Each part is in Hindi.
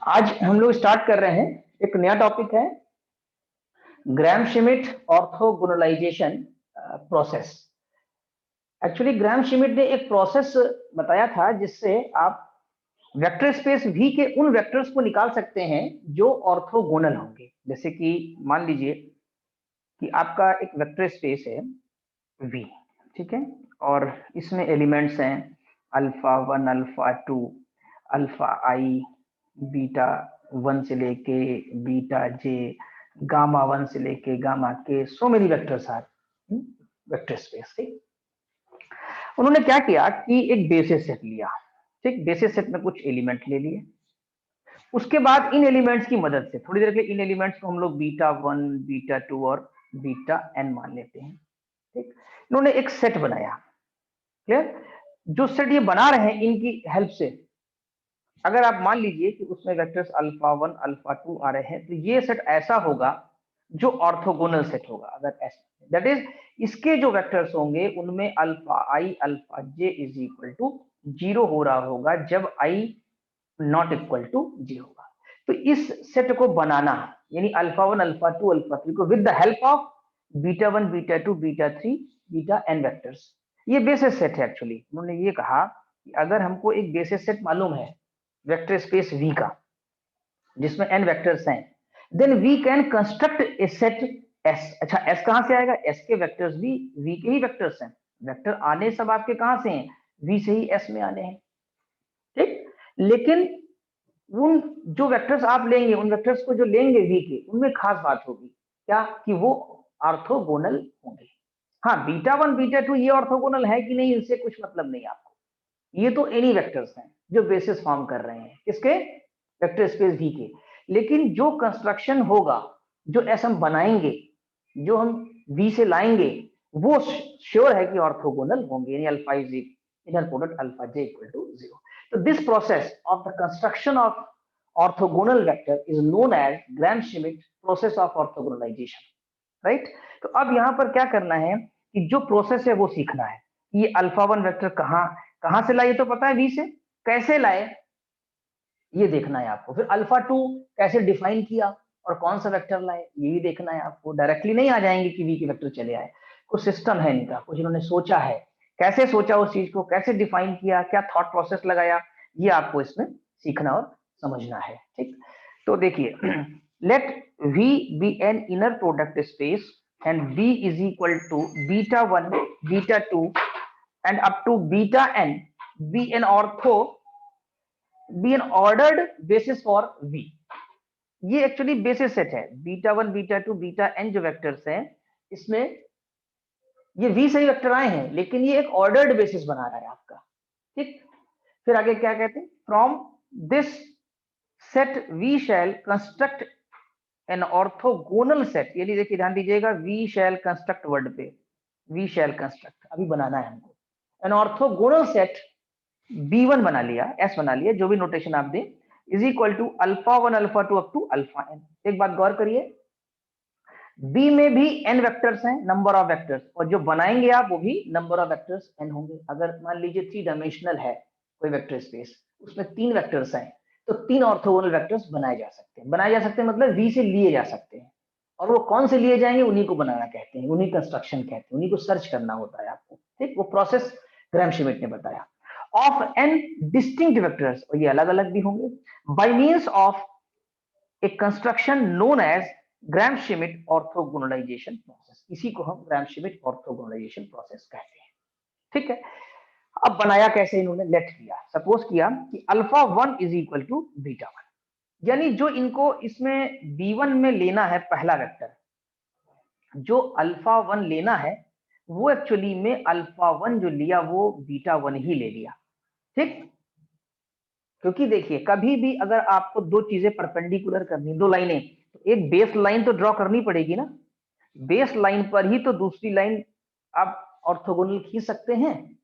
आज हम लोग स्टार्ट कर रहे हैं, एक नया टॉपिक है ग्राम-श्मिट ऑर्थोगोनलाइजेशन प्रोसेस। एक्चुअली ग्राम-श्मिट ने एक प्रोसेस बताया था जिससे आप वेक्टर स्पेस V के उन वेक्टर्स को निकाल सकते हैं जो ऑर्थोगोनल होंगे। जैसे कि मान लीजिए कि आपका एक वेक्टर स्पेस है V, ठीक है, और इसमें एलिमेंट्स हैं alpha 1, alpha 2, alpha I, beta 1 से लेके बीटा j, गामा 1 से लेके gamma k, so many vectors are vector space. ठीक, उन्होंने क्या किया कि एक बेसिस सेट लिया, ठीक, बेसिस सेट में कुछ एलिमेंट ले लिए, उसके बाद इन एलिमेंट्स की मदद से थोड़ी देर के इन एलिमेंट्स को हम लोग बीटा 1, बीटा 2 और बीटा n मान लेते हैं। ठीक, इन्होंने एक सेट बनाया। क्लियर? जो सेट ये बना रहे हैं इनकी हेल्प से अगर आप मान लीजिए कि उसमें वेक्टर्स अल्फा 1, अल्फा 2 आ रहे हैं तो ये सेट ऐसा होगा जो ऑर्थोगोनल सेट होगा। अगर ऐसा, दैट इज इसके जो वेक्टर्स होंगे उनमें alpha I, alpha j is equal to 0 हो रहा होगा जब I not equal to j होगा। तो इस सेट को बनाना यानी अल्फा 1, अल्फा 2, अल्फा 3 को with the help of beta 1, beta 2, beta 3, beta n vectors, ये बेसिस सेट है। एक्चुअली उन्होंने ये कहा कि अगर हमको एक बेसिस सेट मालूम है वेक्टर स्पेस V का जिसमें n वेक्टर्स हैं, then we can construct a set S। अच्छा, S कहां से आएगा? S के वेक्टर्स भी V के ही वेक्टर्स हैं। वेक्टर आने सब आपके कहां से हैं? V से ही S में आने हैं। ठीक, लेकिन उन जो वेक्टर्स आप लेंगे, उन वेक्टर्स को जो लेंगे V के, उनमें खास बात होगी क्या कि वो ऑर्थोगोनल होंगे। हाँ, बीटा 1, बीटा 2 ये ऑर्थोगोनल है कि नहीं इनसे कुछ मतलब नहीं आपको, ये तो एनी वेक्टर्स हैं जो बेसिस फॉर्म कर रहे हैं इसके वेक्टर स्पेस V के। लेकिन जो कंस्ट्रक्शन होगा, जो एस हम बनाएंगे, जो हम V से लाएंगे, वो श्योर है कि ऑर्थोगोनल होंगे, यानी alpha is inner product alpha j equal to 0। तो this process of the construction of orthogonal vector is known as Gram Schmidt process of orthogonalization. Right? तो अब यहां पर क्या करना है कि जो प्रोसेस है वो सीखना है। ये अल्फा 1 वेक्टर कहां से लाए तो पता है V से, कैसे लाए ये देखना है आपको। फिर अल्फा 2 कैसे डिफाइन किया और कौन सा वेक्टर लाए ये भी देखना है आपको। डायरेक्टली नहीं आ जाएंगे कि V के वेक्टर चले आए, कुछ सिस्टम है इनका, कुछ इन्होंने सोचा है, कैसे सोचा उस चीज को, कैसे डिफाइन किया, क्या थॉट प्रोसेस लगाया, ये आपको इसमें सीखना और समझना है। ठीक, तो देखिए late V be an inner product space and B is equal to beta 1, beta 2 and up to beta n be an ordered basis for V। ये एक्चुअली बेसिस सेट है। बीटा 1, बीटा 2, बीटा n जो वेक्टर्स हैं इसमें ये V से ही वेक्टर आए हैं, लेकिन ये एक ऑर्डर्ड बेसिस बना रहा है आपका। ठीक, फिर आगे क्या कहते हैं, from this set we shall construct an orthogonal set. ये देखिए ध्यान दीजिएगा, वी शैल कंस्ट्रक्ट वर्ड पे, वी शैल कंस्ट्रक्ट अभी बनाना है हमको। एन ऑर्थोगोनल सेट B1 बना लिया, S बना लिया, जो भी नोटेशन आप दें, is equal to alpha 1, alpha 2 up to alpha n। एक बात गौर करिए, B में भी n वेक्टर्स हैं, नंबर ऑफ वेक्टर्स, और जो बनाएंगे आप वो भी नंबर ऑफ वेक्टर्स n होंगे। अगर मान लीजिए 3 डायमेंशनल है कोई वेक्टर स्पेस, उसमें 3 वेक्टर्स हैं, तो 3 ऑर्थोगोनल वेक्टर्स बनाए जा सकते हैं। बनाए जा सकते हैं मतलब V से लिए जा सकते हैं, और वो कौन से लिए जाएंगे उन्हीं को बनाना कहते हैं, उन्हीं कंस्ट्रक्शन कहते हैं, उन्हीं को सर्च करना होता है आपको। ठीक, वो प्रोसेस ग्राम-श्मिट ने बताया। ऑफ n डिस्टिंक्ट वेक्टर्स, और ये अलग अलग भी होंगे, by means of a construction known as Gram Schmidt ऑर्थोगोनलाइजेशन process. इसी को हम ग्राम-श्मिट ऑर्थोगोनलाइजेशन प्रोसेस कहते हैं। ठीक है, अब बनाया कैसे इन्होंने, लेट किया, सपोज किया कि alpha 1 is equal to beta 1, यानी जो इनको इसमें B1 में लेना है पहला वेक्टर, जो अल्फा 1 लेना है वो एक्चुअली में अल्फा 1 जो लिया वो बीटा 1 ही ले लिया। ठीक, क्योंकि देखिए कभी भी अगर आपको दो चीजें परपेंडिकुलर करनी, दो लाइनें, तो एक बेस लाइन तो ड्रॉ करनी पड़ेगी ना। बेस लाइन पर ही तो दूसरी लाइन आप ऑर्थोगोनल खींच सकते हैं।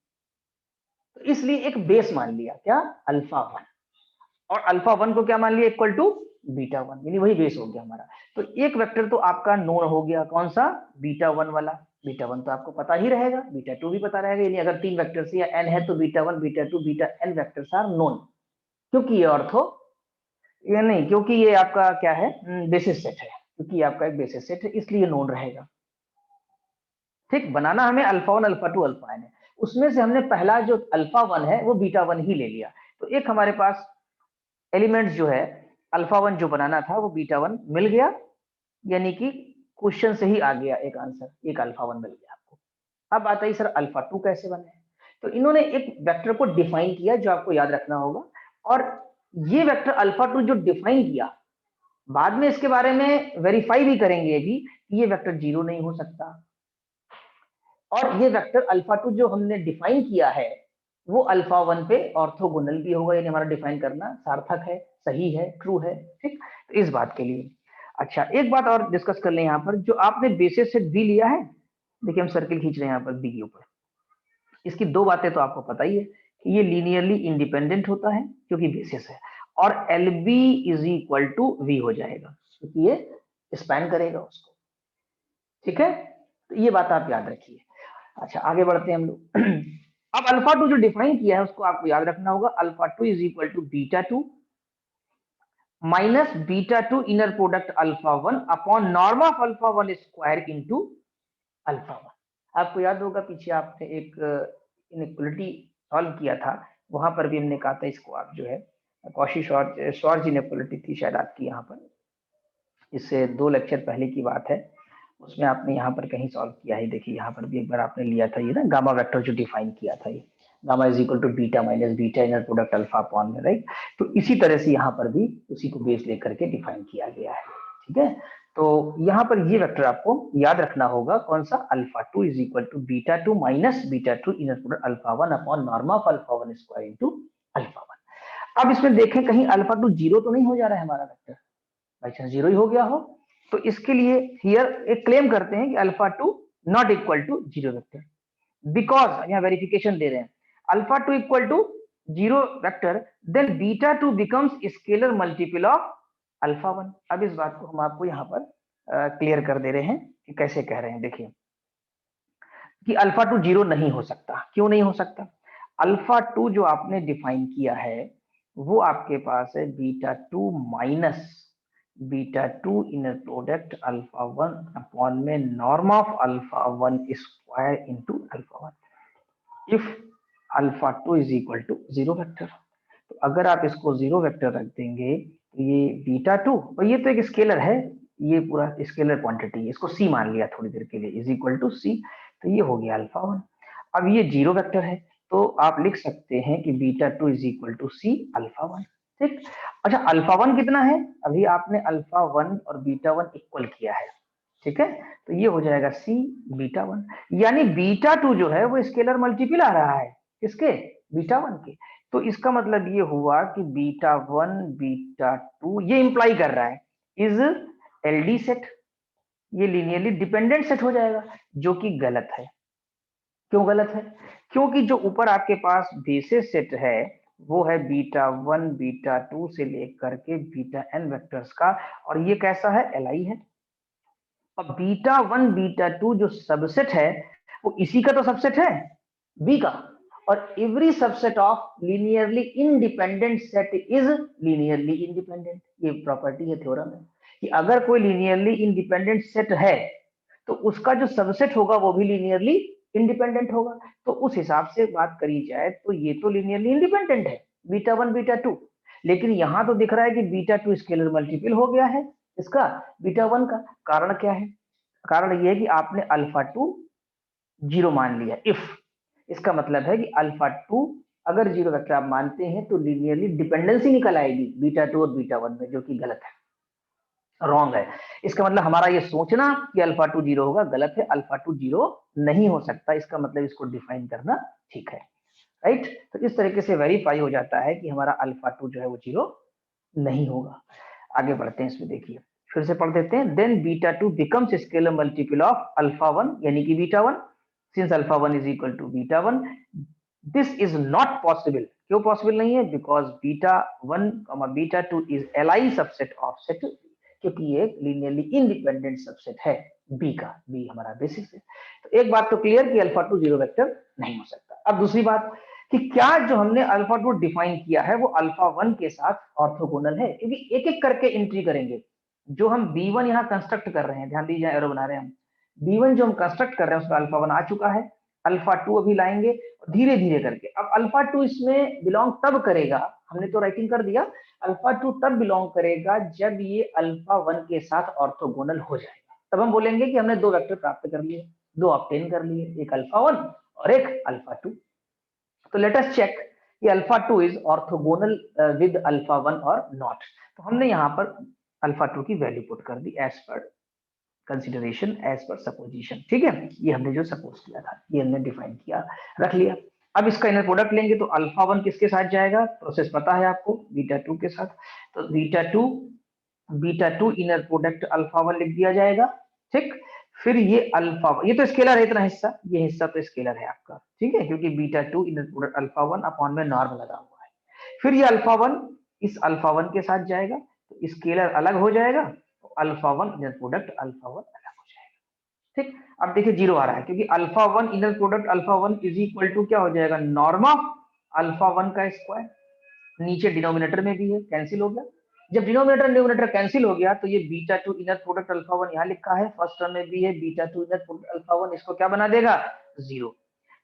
तो इसलिए एक बेस मान लिया, क्या, अल्फा 1, और अल्फा 1 को क्या मान लिया, इक्वल टू बीटा 1, यानी वही बेस हो गया हमारा। तो एक वेक्टर तो आपका नोन हो गया, कौन सा, बीटा 1 वाला। बीटा 1 तो आपको पता ही रहेगा, बीटा 2 भी पता रहेगा, यानी अगर 3 वेक्टर्स या n है तो beta 1, beta 2, beta n vectors are known, क्योंकि ये ऑर्थो ये नहीं, क्योंकि ये आपका क्या है, बेसिस सेट है, क्योंकि ये आपका एक बेसिस सेट है इसलिए नोन रहेगा। ठीक, बनाना हमें अल्फा 1 अल्फा 2 अल्फा n है, उसमें से हमने पहला जो अल्फा 1 है वो बीटा 1 ही ले लिया, तो एक हमारे पास एलिमेंट्स जो है अल्फा 1 जो बनाना था वो बीटा 1 मिल गया, यानी कि क्वेश्चन से ही आ गया एक आंसर, एक अल्फा 1 मिल गया आपको। अब आता है सर अल्फा 2 कैसे बने, तो इन्होंने एक वेक्टर को डिफाइन किया जो आपको याद रखना होगा, और ये वेक्टर अल्फा 2 जो डिफाइन किया, बाद में इसके बारे में वेरीफाई भी करेंगे भी कि ये वेक्टर जीरो नहीं हो सकता, और ये वेक्टर अल्फा 2 जो हमने डिफाइन किया है वो अल्फा 1 पे ऑर्थोगोनल भी होगा, यानी हमारा डिफाइन करना सार्थक है, सही है, ट्रू है। ठीक, तो इस बात के लिए अच्छा एक बात और डिस्कस कर लें यहाँ पर, जो आपने बेसिस सेट बी लिया है, देखिए हम सर्किल खींच रहे हैं यहाँ पर बी के ऊपर, इसकी दो बातें तो आपको पता ही है कि ये लीनियरली इंडिपेंडेंट होता है क्योंकि बेसिस है, और L B is equal to V हो जाएगा क्योंकि ये स्पैन करेगा उसको। ठीक है, तो ये बात आप याद रखिए। अच्छा आगे बढ़ते हैं हम लोग। अब अल्फा 2 जो डिफाइन किया है उसको आपको याद रखना होगा, alpha 2 is equal to beta 2 minus beta 2 inner product alpha 1 upon norm of alpha 1 square into alpha 1। आपको याद होगा पीछे आपने एक इनइक्वालिटी सॉल्व किया था, वहां पर भी हमने कहा था इसको आप जो है कॉशी श्वार्ट्ज इनइक्वालिटी थी शायद आपकी यहाँ पर, इससे 2 लेक्चर पहले की बात है, उसमें आपने यहाँ पर कहीं सॉल्व किया है, देखिए यहाँ पर भी एक बार आपने लिया था ये ना गामा वेक्टर जो डिफाइन किया था, ये gamma is equal to beta minus beta inner product alpha upon में, राइट। तो इसी तरह से यहाँ पर भी उसी को बेस लेकर के डिफाइन किया गया है। ठीक है, तो यहाँ पर ये वेक्टर आपको याद रखना होगा, कौन सा, alpha 2 is equal to beta 2 minus beta 2 inner product alpha 1 upon norm of alpha 1 square into alpha 1। अब इसमें देखें कहीं अल्फा 2 जीरो तो नहीं हो जा रहा है हमारा वेक्टर, बाई चांस जीरो ही हो गया हो, तो इसके लिए हियर एक क्लेम करते हैं कि alpha 2 not equal to zero vector, because यहाँ वेरिफिकेशन दे रहे हैं alpha 2 equal to zero vector, then beta 2 becomes scalar multiple of alpha 1। अब इस बात को हम आपको यहाँ पर क्लियर कर दे रहे हैं कि कैसे कह रहे हैं, देखिए कि अल्फा 2 जीरो नहीं हो सकता। क्यों नहीं हो सकता, अल्फा 2 जो आपने डिफाइन किया है वो आपके पास है beta 2 minus beta 2 inner product alpha 1 upon में norm of alpha 1 square into alpha 1 if alpha 2 is equal to zero vector. तो अगर आप इसको जीरो वेक्टर रख देंगे तो ये बीटा 2, और ये तो एक स्केलर है, ये पूरा स्केलर क्वांटिटी, इसको सी मान लिया थोड़ी देर के लिए, इज इक्वल टू सी, तो ये हो गया अल्फा 1। अब ये जीरो वेक्टर है तो आप लिख सकते हैं कि beta 2 is equal to C alpha 1। ठीक, अच्छा अल्फा 1 कितना है, अभी आपने अल्फा 1 और बीटा 1 इक्वल किया है, ठीक है, तो ये हो जाएगा सी बीटा 1, यानी बीटा 2 जो है वो स्केलर मल्टीपल आ रहा है किसके, बीटा 1 के। तो इसका मतलब ये हुआ कि बीटा 1 बीटा 2 ये इंप्लाई कर रहा है इज एलडी सेट, ये लीनियरली डिपेंडेंट सेट हो जाएगा, जो कि गलत है। क्यों गलत है, क्योंकि जो ऊपर आपके पास बेसिस सेट है वो है बीटा 1 बीटा 2 से लेकर के बीटा n वेक्टर्स का, और ये कैसा है, एलआई है। अब बीटा 1 बीटा 2 जो सबसेट है वो इसी का तो सबसेट है, बी का, और every subset of linearly independent set is linearly independent. ये प्रॉपर्टी है थ्योरम है कि अगर कोई लीनियरली इंडिपेंडेंट सेट है तो उसका जो सबसेट होगा वो भी लीनियरली इंडिपेंडेंट होगा। तो उस हिसाब से बात करी जाए तो ये तो लीनियरली इंडिपेंडेंट है बीटा 1 बीटा 2, लेकिन यहां तो दिख रहा है कि बीटा 2 स्केलर मल्टीपल हो गया है इसका बीटा 1 का। कारण क्या है, कारण ये है कि आपने अल्फा 2 जीरो मान लिया, इफ इसका मतलब है कि अल्फा 2 अगर जीरो वेक्टर आप मानते हैं तो लीनियरली डिपेंडेंसी निकल आएगी बीटा 2 और बीटा 1 में, जो कि गलत है, रॉन्ग है। इसका मतलब हमारा ये सोचना कि अल्फा 2 जीरो होगा गलत है, अल्फा 2 जीरो नहीं हो सकता, इसका मतलब इसको डिफाइन करना ठीक है, राइट। तो इस तरीके से वेरीफाई हो जाता है कि हमारा अल्फा 2 जो है वो जीरो नहीं होगा। आगे बढ़ते हैं, इसमें देखिए फिर से पढ़ देते हैं, then beta 2 becomes scalar multiple of alpha 1 यानी कि beta 1, since alpha 1 is equal to beta 1, this is not possible. क्यों पॉसिबल नहीं है, because beta 1 beta 2 is LI subset of set, क्योंकि ये एक लीनियरली इंडिपेंडेंट सबसेट है बी का, बी हमारा बेसिस है। तो एक बात तो क्लियर कि अल्फा 2 जीरो वेक्टर नहीं हो सकता। अब दूसरी बात कि क्या जो हमने अल्फा 2 डिफाइन किया है वो अल्फा 1 के साथ ऑर्थोगोनल है, क्योंकि एक एक करके एंट्री करेंगे। जो हम B1 यहाँ कंस्ट्रक्ट कर रहे हैं, ध्यान दीजिए एरो बना रहे हैं हम, B1 जो हम कंस्ट्रक्ट कर रहे हैं उसमें अल्फा 1 आ चुका है, अल्फा 2 अभी लाएंगे धीरे धीरे करके। अब अल्फा 2 इसमें बिलोंग तब करेगा, हमने तो राइटिंग कर दिया, अल्फा 2 तब बिलोंग करेगा जब ये अल्फा 1 के साथ ऑर्थोगोनल हो जाएगा। तब हम बोलेंगे कि हमने 2 वेक्टर प्राप्त कर लिए, 2 ऑब्टेन कर लिए, एक अल्फा 1 और एक अल्फा 2। तो लेट अस चेक कि alpha 2 is orthogonal with alpha 1 और नॉट। तो हमने यहाँ पर अल्फा 2 की वैल्यू पुट कर दी as per consideration, as per supposition. ठीक है, ये हमने जो सपोज किया था ये हमने डिफाइन किया, रख लिया। अब इसका इनर प्रोडक्ट लेंगे तो अल्फा 1 किसके साथ जाएगा, प्रोसेस पता है आपको, बीटा 2 के साथ। तो बीटा 2 इनर प्रोडक्ट अल्फा 1 लिख दिया जाएगा। ठीक, फिर ये अल्फा, ये तो स्केलर है इतना हिस्सा, ये हिस्सा तो स्केलर है आपका, ठीक है, क्योंकि beta 2 inner product alpha 1 upon में नॉर्म लगा हुआ है। फिर ये अल्फा 1 इस अल्फा 1 के साथ जाएगा, तो स्केलर अलग हो जाएगा, तो अल्फा 1 इनर प्रोडक्ट अल्फा 1 अलग हो जाएगा। ठीक, अब देखिए जीरो आ रहा है क्योंकि alpha 1 inner product alpha 1 is equal to क्या हो जाएगा, नॉर्म ऑफ अल्फा 1 का स्क्वायर। नीचे डिनोमिनेटर में भी है, कैंसिल हो गया। जब डिनोमिनेटर न्यूमिनेटर कैंसिल हो गया तो ये बीटा 2 इनर प्रोडक्ट अल्फा 1 यहाँ लिखा है, फर्स्ट टर्म में भी है बीटा 2 इनर प्रोडक्ट अल्फा 1, इसको क्या बना देगा, 0।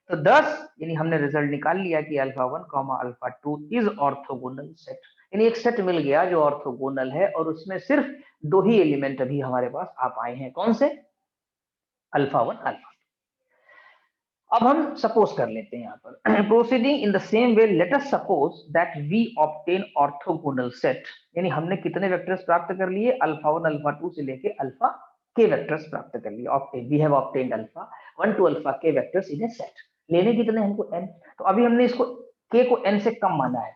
तो 10 यानी हमने रिजल्ट निकाल लिया कि alpha 1 comma alpha 2 is orthogonal set, यानी एक सेट मिल गया जो ऑर्थोगोनल है और उसमें सिर्फ 2 ही एलिमेंट अभी हमारे पास आ पाए हैं, कौन से, अल्फा 1 अल्फा। अब हम सपोज कर लेते हैं यहाँ पर, proceeding in the same way let us suppose that we obtain orthogonal set, यानी हमने कितने वेक्टर्स प्राप्त कर लिए, अल्फा 1 अल्फा 2 से लेके अल्फा के वेक्टर्स प्राप्त कर लिए, obtain, we have obtained alpha 1 to alpha के वेक्टर्स इन ए सेट। लेने कितने हमको n, तो अभी हमने इसको k को n से कम माना है,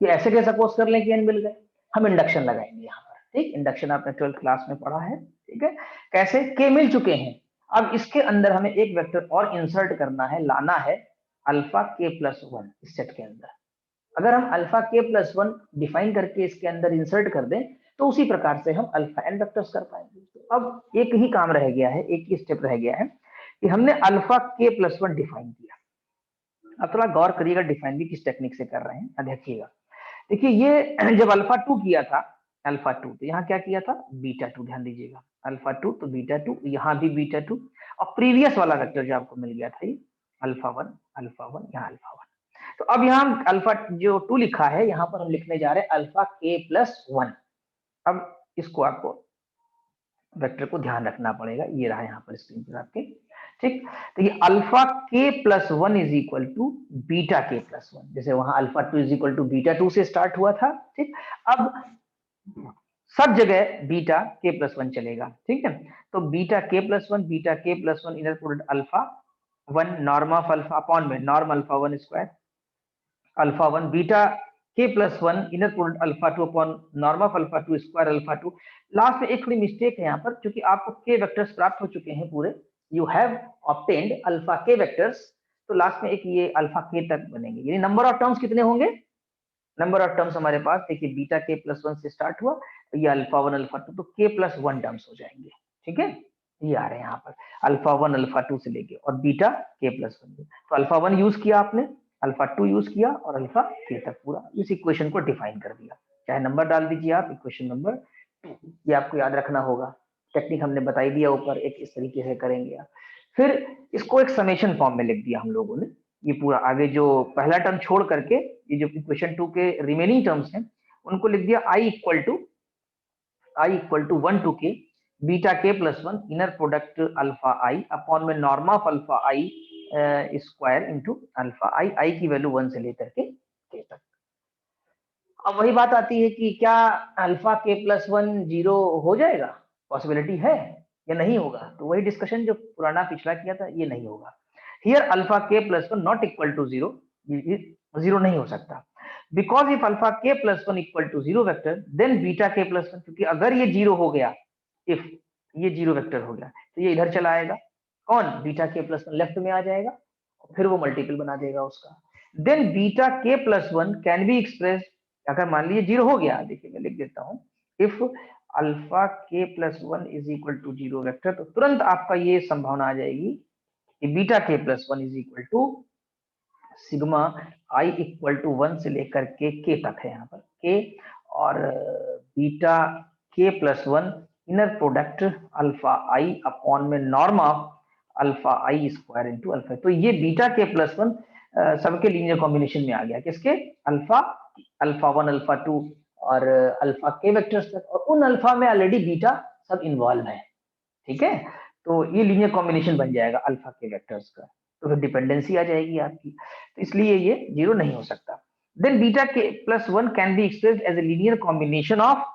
कि ऐसे क्या सपोज कर लें कि n मिल गए, हम इंडक्शन लगाएंगे यहाँ पर। ठीक, इंडक्शन आपने 12th क्लास में पढ़ा है, ठीक है, कैसे, k मिल चुके हैं। अब इसके अंदर हमें एक वेक्टर और इंसर्ट करना है, लाना है अल्फा k प्लस 1 इस सेट के अंदर। अगर हम अल्फा k प्लस 1 डिफाइन करके इसके अंदर इंसर्ट कर दें तो उसी प्रकार से हम अल्फा n वेक्टर्स कर पाएंगे। तो अब एक ही काम रह गया है, एक ही स्टेप रह गया है कि हमने अल्फा k प्लस 1 डिफाइन किया। अब थोड़ा गौर करिएगा डिफाइन भी किस टेक्निक से कर रहे हैं, अब देखिएगा। देखिए ये जब अल्फा 2 किया था, अल्फा 2 तो यहाँ क्या किया था, बीटा 2, ध्यान दीजिएगा, अल्फा 2 तो बीटा 2, यहाँ भी बीटा 2, और प्रीवियस वाला वेक्टर जो आपको मिल गया था ये अल्फा 1 अल्फा 1, यहाँ अल्फा 1। तो अब यहाँ हम अल्फा जो 2 लिखा है यहाँ पर हम लिखने जा रहे हैं अल्फा k प्लस 1। अब इसको आपको वेक्टर को ध्यान रखना पड़ेगा, ये रहा यहाँ पर स्क्रीन पर आपके। ठीक, तो ये alpha k plus 1 is equal to beta k plus 1, जैसे वहां alpha 2 is equal to beta 2 से स्टार्ट हुआ था। ठीक, अब सब जगह बीटा k प्लस 1 चलेगा। ठीक है, तो beta k plus 1, beta k plus 1 inner product alpha 1 norm of alpha upon में norm alpha 1 square, alpha 1 beta k plus 1 inner product alpha 2 upon norm of alpha 2 square alpha 2। Last में एक थोड़ी मिस्टेक है यहाँ पर, क्योंकि आपको k वेक्टर्स प्राप्त हो चुके हैं पूरे, you have obtained alpha k vectors, तो लास्ट में एक ये अल्फा k तक बनेंगे, यानी नंबर ऑफ टर्म्स कितने होंगे, नंबर ऑफ टर्म्स हमारे पास देखिए बीटा k प्लस 1 से स्टार्ट हुआ, ये अल्फा 1 अल्फा 2 तो k प्लस 1 टर्म्स हो जाएंगे। ठीक है, ये आ रहे हैं यहाँ पर अल्फा 1 अल्फा 2 से लेके और बीटा k प्लस 1, तो अल्फा 1 यूज किया आपने, अल्फा 2 यूज किया और अल्फा k तक पूरा इस इक्वेशन को डिफाइन कर दिया। चाहे नंबर डाल दीजिए आप, इक्वेशन नंबर 2, ये आपको याद रखना होगा, टेक्निक हमने बताई दिया ऊपर, एक इस तरीके से करेंगे आप। फिर इसको एक समेशन फॉर्म में लिख दिया हम लोगों ने, ये पूरा आगे जो पहला टर्म छोड़ करके ये जो इक्वेशन 2 के रिमेनिंग टर्म्स हैं उनको लिख दिया i equal to 1 to k beta k plus 1 inner product alpha i upon में norm of alpha i square into alpha i की वैल्यू 1 से लेकर के k तक। अब वही बात आती है कि क्या अल्फा k प्लस 1 जीरो हो जाएगा, पॉसिबिलिटी है या नहीं होगा, तो वही डिस्कशन जो पुराना पिछला किया था, ये नहीं होगा। Here alpha k plus 1 not equal to 0, zero नहीं हो सकता, because if alpha k plus 1 equal to 0 vector then beta k plus 1, क्योंकि अगर ये जीरो हो गया, इफ ये जीरो वेक्टर हो गया तो ये इधर चला आएगा, कौन, बीटा k प्लस 1 लेफ्ट में आ जाएगा और फिर वो मल्टीपल बना देगा उसका। Then beta k plus 1 can be express, अगर मान लीजिए जीरो हो गया, देखिए मैं लिख देता हूं, if alpha k plus 1 is equal to 0 vector, तो तुरंत आपका ये संभावना आ जाएगी कि beta k plus 1 is equal to sigma i equal to 1 से लेकर के तक है यहाँ पर k, और beta k plus 1 inner product alpha i upon में norm of alpha i square into alpha. तो ये बीटा k प्लस 1 सबके लीनियर कॉम्बिनेशन में आ गया, किसके, अल्फा 1 अल्फा 2 और अल्फा k वेक्टर्स तक, और उन अल्फा में ऑलरेडी बीटा सब इन्वॉल्व है, ठीक है। तो ये लीनियर कॉम्बिनेशन बन जाएगा अल्फा के वेक्टर्स का, तो फिर डिपेंडेंसी आ जाएगी आपकी, तो इसलिए ये जीरो नहीं हो सकता। Then beta K plus 1 can be expressed as a linear combination of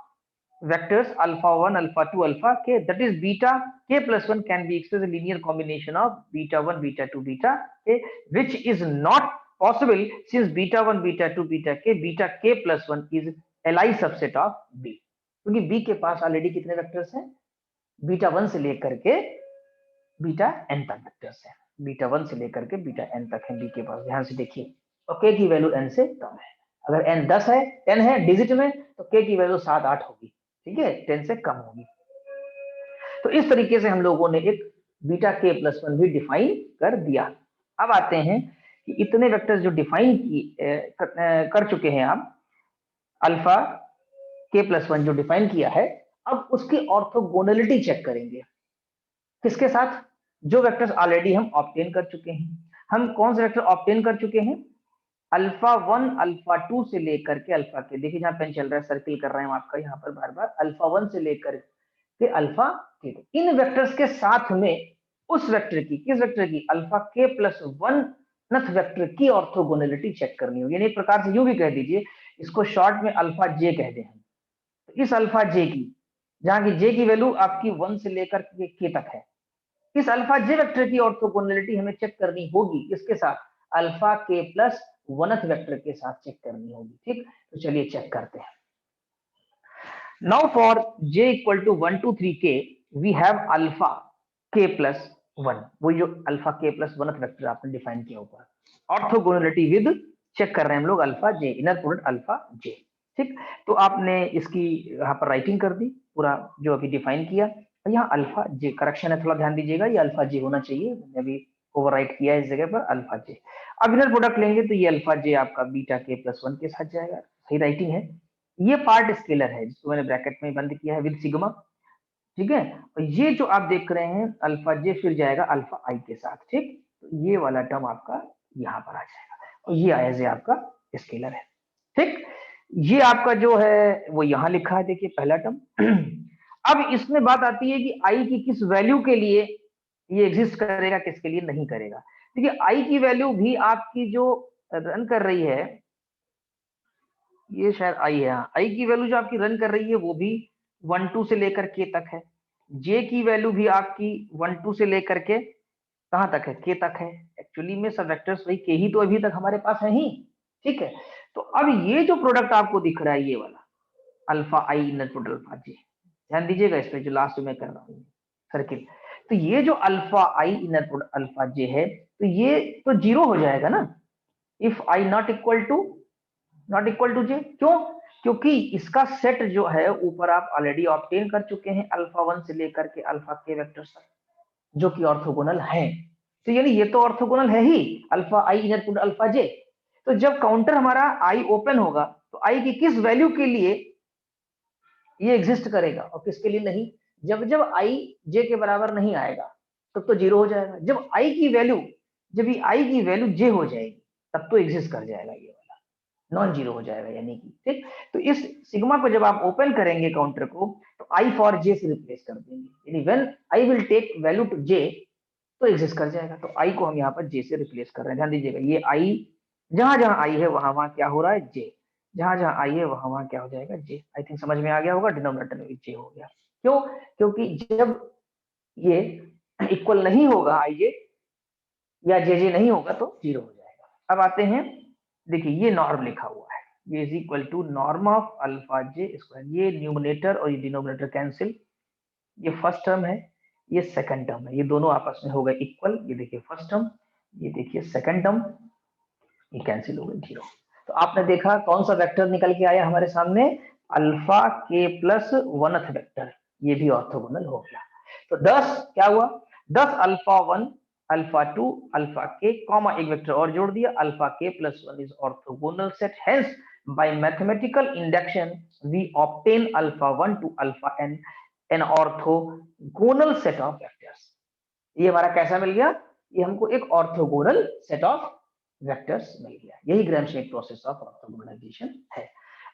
vectors alpha 1 alpha 2 alpha k, that is beta k plus 1 can be expressed as a linear combination of beta 1 beta 2 beta k, which is not possible since beta 1 beta 2 beta k plus 1 is Li subset of b, क्योंकि b के पास ऑलरेडी कितने वेक्टर्स हैं, बीटा 1 से लेकर के बीटा n तक वेक्टर्स हैं, बीटा 1 से लेकर के बीटा n तक है b के पास, ध्यान से देखिए, और k की वैल्यू n से कम है, अगर n 10 है 10 है डिजिट में, तो k की वैल्यू 7-8 होगी, ठीक है, 10 से कम होगी। तो इस तरीके से हम लोगों ने एक बीटा k प्लस 1 भी डिफाइन कर दिया। अब आते हैं कि इतने वेक्टर्स जो डिफाइन कर चुके हैं आप, अल्फा k प्लस 1 जो डिफाइन किया है, अब उसकी ऑर्थोगोनलिटी चेक करेंगे, किसके साथ, जो वेक्टर्स ऑलरेडी हम ऑब्टेन कर चुके हैं। हम कौन से वेक्टर ऑब्टेन कर चुके हैं, अल्फा 1 अल्फा 2 से लेकर के अल्फा के, देखिए जहां पेन चल रहा है सर्किल कर रहे हैं यहाँ पर यहाँ पर बार बार, अल्फा 1 से लेकर के अल्फा के, इन वेक्टर्स के साथ में उस वेक्टर की, किस वेक्टर की, अल्फा के प्लस 1 नथ वेक्टर की ऑर्थोगोनलिटी चेक करनी होगी, यानी एक प्रकार से यूं भी कह दीजिए, इसको शॉर्ट में अल्फा जे कह दें हम। तो इस अल्फा जे की, जहां की जे की वैल्यू आपकी 1 से लेकर के तक है, इस अल्फा जे वेक्टर की ऑर्थोगोनलिटी हमें चेक करनी होगी, इसके साथ अल्फा के प्लस 1th वेक्टर के साथ चेक करनी होगी, ठीक। तो चलिए चेक करते हैं। Now for j equal to 1 2 3 k we have alpha k plus 1, वही जो alpha k plus 1th vector आपने डिफाइन किया ऊपर, ऑर्थोगोनलिटी विद चेक कर रहे हैं हम लोग alpha j, inner product alpha j, ठीक। तो आपने इसकी यहाँ पर राइटिंग कर दी पूरा जो अभी डिफाइन किया, यहाँ अल्फा जे, करेक्शन है थोड़ा ध्यान दीजिएगा, ये अल्फा जे होना चाहिए, मैंने अभी ओवरराइट किया है इस जगह पर अल्फा जे। अब इनर प्रोडक्ट लेंगे तो ये अल्फा जे आपका बीटा के प्लस 1 के साथ जाएगा, सही राइटिंग है। ये पार्ट स्केलर है जिसको मैंने ब्रैकेट में बंद किया है विद सिग्मा, ठीक है। और ये जो आप देख रहे हैं अल्फा जे फिर जाएगा अल्फा आई के साथ, ठीक। तो ये वाला टर्म आपका यहाँ पर आ जाएगा, और ये आया जे आपका स्केलर है, ठीक। ये आपका जो है वो यहाँ लिखा है, देखिए पहला टर्म। अब इसमें बात आती है कि आई की किस वैल्यू के लिए ये एग्जिस्ट करेगा, किसके लिए नहीं करेगा। देखिए आई की वैल्यू भी आपकी जो रन कर रही है, ये शायद आई है, आई की वैल्यू जो आपकी रन कर रही है वो भी 1 2 से लेकर के तक है, जे की वैल्यू भी आपकी 1 2 से लेकर के कहां तक है, के तक है। एक्चुअली में सब वेक्टर्स वही के ही तो अभी तक हमारे पास है ही, ठीक है। तो अब ये जो प्रोडक्ट आपको दिख रहा है ये वाला alpha i inner product alpha जे, ध्यान दीजिएगा इसमें जो लास्ट में कर रहा हूँ सर्किल, तो ये जो alpha i inner product alpha j है, तो ये तो जीरो हो जाएगा ना, if i not equal to j, क्यों, क्योंकि इसका सेट जो है ऊपर आप ऑलरेडी ऑब्टेन कर चुके हैं अल्फा 1 से लेकर के अल्फा के वेक्टर्स तक, जो कि ऑर्थोगोनल है। तो यानी ये तो ऑर्थोगोनल है ही alpha i inner product alpha जे। तो जब काउंटर हमारा आई ओपन होगा तो आई की किस वैल्यू के लिए ये एग्जिस्ट करेगा और किसके लिए नहीं, जब जब आई जे के बराबर नहीं आएगा तब तो जीरो हो जाएगा, जब आई की वैल्यू, जब ये आई की वैल्यू जे हो जाएगी तब तो एग्जिस्ट कर जाएगा, ये वाला नॉन जीरो हो जाएगा यानी कि, ठीक। तो इस सिग्मा को जब आप ओपन करेंगे काउंटर को तो आई फॉर जे से रिप्लेस कर देंगे, यानी when I will take value to j तो एग्जिस्ट कर जाएगा। तो आई को हम यहाँ पर जे से रिप्लेस कर रहे हैं, ध्यान दीजिएगा, ये आई जहां जहां आई है वहां वहां क्या हो रहा है, जे, जहां जहां आई है वहां वहां क्या हो जाएगा, जे। आई थिंक समझ में आ गया होगा, डिनोमिनेटर में जे हो गया, क्यों, क्योंकि जब ये इक्वल नहीं होगा आई जे या जे जे नहीं होगा तो जीरो हो जाएगा। अब आते हैं, देखिए ये नॉर्म लिखा हुआ है, ये is equal to norm of alpha J square, ये न्यूमरेटर और ये डिनोमिनेटर कैंसिल, ये फर्स्ट टर्म है, ये सेकंड टर्म है, ये दोनों आपस में हो गए इक्वल, ये देखिए फर्स्ट टर्म, ये देखिए सेकंड टर्म, ये कैंसिल हो गए जीरो। तो आपने देखा कौन सा वेक्टर निकल के आया हमारे सामने, अल्फा के प्लस 1th वेक्टर, ये भी ऑर्थोगोनल हो गया। तो 10 क्या हुआ, 10 अल्फा 1 अल्फा 2 अल्फा के कॉमा एक वेक्टर और जोड़ दिया, अल्फा के plus 1 is orthogonal set, hence by mathematical induction we obtain alpha 1 to alpha n an orthogonal set of vectors। ये हमारा कैसा मिल गया, ये हमको एक ऑर्थोगोनल सेट ऑफ वेक्टर्स मिल गया। यही ग्राम-श्मिट प्रोसेस ऑफ ऑर्थोगोनलाइजेशन है।